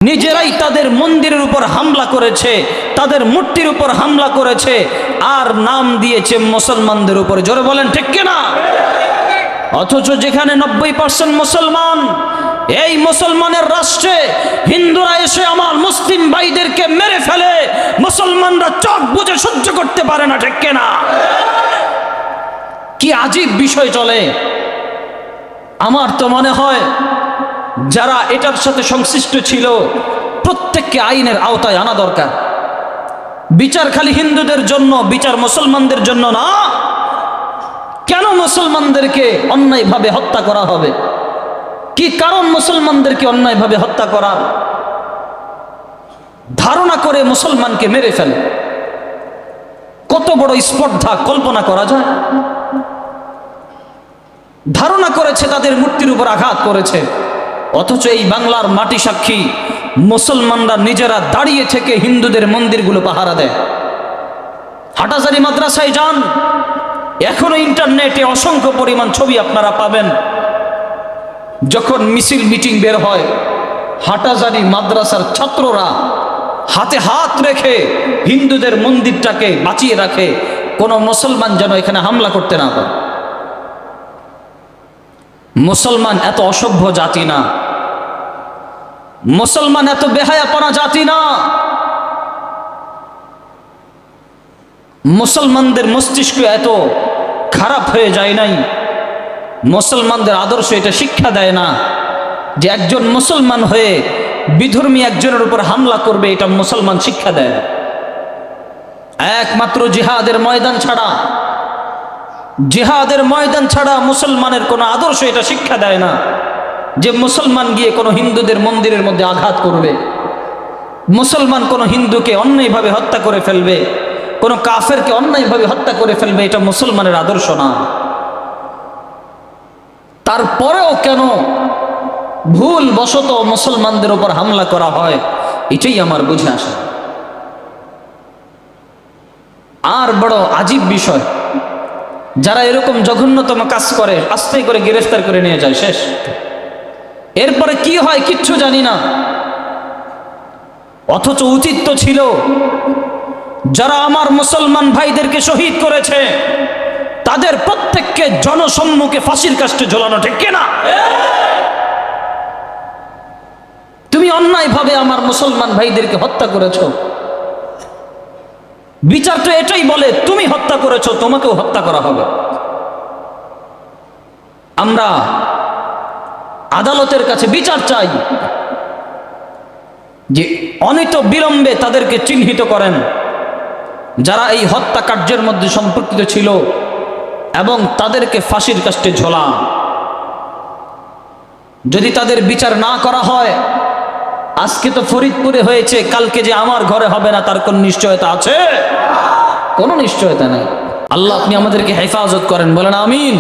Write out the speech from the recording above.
নিজেরাই তাদের মন্দিরের উপর হামলা করেছে, তাদের মূর্তির উপর হামলা করেছে, আর নাম দিয়েছে মুসলমানদের উপর। জোরে বলেন ঠিক কিনা? অথচ যেখানে 90% মুসলমান, এই মুসলমানের রাষ্ট্রে হিন্দুরা এসে আমার মুসলিম ভাইদেরকে মেরে ফেলে, মুসলমানরা চোখ বুজে সহ্য করতে পারে না। ঠিক কিনা? কি আজীব বিষয় চলে। আমার তো মনে হয় যারা এটার সাথে সংশ্লিষ্ট ছিল প্রত্যেককে আইনের আওতায় আনা দরকার। বিচার খালি হিন্দুদের জন্য, বিচার মুসলমানদের জন্য না। কেন মুসলমানদেরকে অন্যায়ভাবে হত্যা করা হবে? কি কারণ মুসলমানদেরকে অন্যায়ভাবে হত্যা করা? ধারণা করে মুসলমানকে মেরে ফেলে। কত বড় স্পর্ধা কল্পনা করা যায়? ধারণা করেছে তাদের মূর্তির উপর আঘাত করেছে, অথচ এই বাংলার মাটি সাক্ষী মুসলমানরা নিজেরা দাঁড়িয়ে থেকে হিন্দুদের মন্দিরগুলো পাহারা দেয়। হাটাজারি মাদ্রাসায় যান, এখনো ইন্টারনেটে অসংখ্য পরিমাণ ছবি আপনারা পাবেন। যখন মিছিল মিটিং বের হয়, হাটাজারি মাদ্রাসার ছাত্ররা হাতে হাত রেখে হিন্দুদের মন্দিরটাকে বাঁচিয়ে রাখে, কোনো মুসলমান যেন এখানে হামলা করতে না পারে। মুসলমান এত অসভ্য জাতি না, মুসলমান এত বেহায়াপনা জাতি না। মুসলমানদের মস্তিষ্ক এত খারাপ হয়ে যায় নাই, মুসলমানদের আদর্শ এটা শিক্ষা দেয় না যে একজন মুসলমান হয়ে বিধর্মী একজনের উপর হামলা করবে, এটা মুসলমান শিক্ষা দেয় না। একমাত্র জিহাদের ময়দান ছাড়া, জিহাদের ময়দান ছাড়া মুসলমানের কোনো আদর্শ এটা শিক্ষা দেয় না যে মুসলমান গিয়ে কোনো হিন্দুদের মন্দিরের মধ্যে আঘাত করবে, মুসলমান কোনো হিন্দুকে অন্যায়ভাবে হত্যা করে ফেলবে, কোনো কাফেরকে অন্যায়ভাবে হত্যা করে ফেলবে, এটা মুসলমানের আদর্শ না। তারপরেও কেন ভুল বশত মুসলমানদের উপর হামলা করা হয়, এটাই আমার বুঝে আসে। আর বড় আজীব বিষয়, যারা এরকম জঘন্যতম কাজ করে আস্তে করে গ্রেফতার করে নিয়ে যায়, শেষ। এরপরে কি হয় কিচ্ছু জানি না। অথচ উচিত তো ছিল যারা আমার মুসলমান ভাইদেরকে শহীদ করেছে তাদের প্রত্যেককে জনসম্মুখে ফাঁসির কাস্টে ঝোলানো। ঠিক কিনা? তুমি অন্যায়ভাবে আমার মুসলমান ভাইদেরকে হত্যা করেছো, বিচার তো এটাই বলে তুমি হত্যা করেছো, তোমাকেও হত্যা করা হবে। আমরা আদালতের কাছে বিচার চাই যে অনিত বিলম্বে তাদেরকে চিহ্নিত করেন যারা এই হত্যাকার্যের মধ্যে সম্পৃক্ত ছিল এবং তাদেরকে ফাঁসির কাস্টে ঝোলান। যদি তাদের বিচার না করা হয়, আজকে তো ফরিদপুরে হয়েছে, কালকে যে আমার ঘরে হবে না তার কোন নিশ্চয়তা আছে? কোনো নিশ্চয়তা নেই। আল্লাহ আপনি আমাদেরকে হেফাজত করেন, বলেন আমিন।